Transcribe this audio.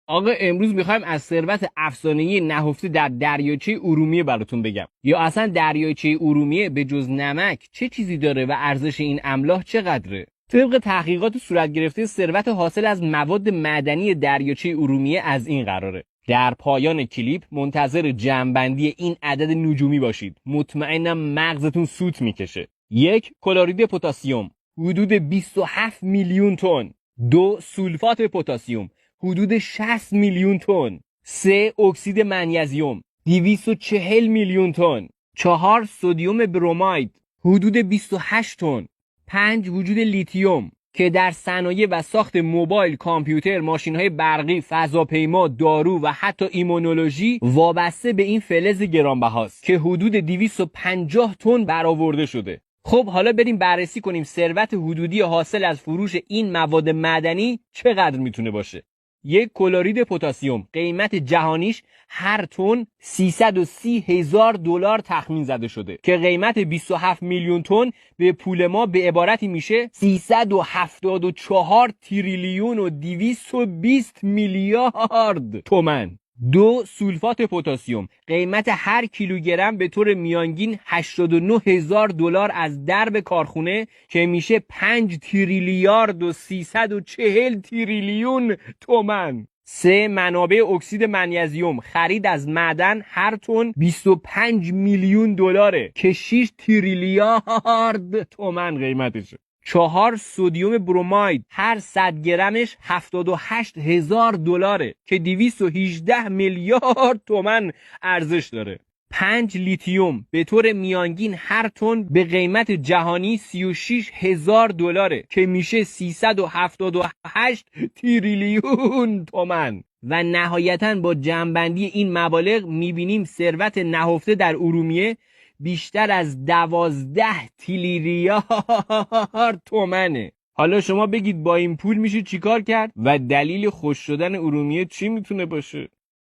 آقا امروز میخوایم از ثروت افسانه‌ای نهفته در دریاچه ارومیه براتون بگم. یا اصلا دریاچه ارومیه به جز نمک چه چیزی داره و ارزش این املاح چقدره؟ طبق تحقیقات صورت گرفته ثروت حاصل از مواد معدنی دریاچه ارومیه از این قراره. در پایان کلیپ منتظر جمع‌بندی این عدد نجومی باشید. مطمئنم مغزتون سوت میکشه. 1 کلورید پتاسیم حدود 27 میلیون تن. 2 سولفات پتاسیم حدود 60 میلیون تن. 3 اکسید منیزیم 240 میلیون تن. 4 سدیم برومید حدود 28 تن. 5 وجود لیتیوم که در صنایع و ساخت موبایل، کامپیوتر، ماشین‌های برقی، فضاپیما، دارو و حتی ایمونولوژی وابسته به این فلز گرانبهاست که حدود 250 تن برآورده شده. خب حالا بریم بررسی کنیم ثروت حدودی حاصل از فروش این مواد معدنی چقدر میتونه باشه. 1 کلورید پتاسیم قیمت جهانیش هر تن 330,000 دلار تخمین زده شده که قیمت 27 میلیون تن به پول ما به عبارتی میشه 374 تریلیون و 220 میلیارد تومان. 2 سولفات پتاسیم قیمت هر کیلوگرم به طور میانگین 89,000 دلار از درب کارخونه که میشه 5 تریلیارد و 340 تریلیون تومان. 3 منابع اکسید منیزیم خرید از معدن هر تن 25 میلیون دلاره که 6 تریلیارد تومان قیمتشه. 4 سدیم برومید هر 100 گرمش 78,000 دلاره که 218 میلیارد تومان ارزش داره. 5 لیتیوم به طور میانگین هر تن به قیمت جهانی 36,000 دلاره که میشه 378 تریلیون تومان. و نهایتاً با جمع‌بندی این مبالغ میبینیم ثروت نهفته در ارومیه بیشتر از 12 تریلیارد تومنه. حالا شما بگید با این پول میشه چیکار کرد و دلیل خوش شدن ارومیه چی میتونه باشه؟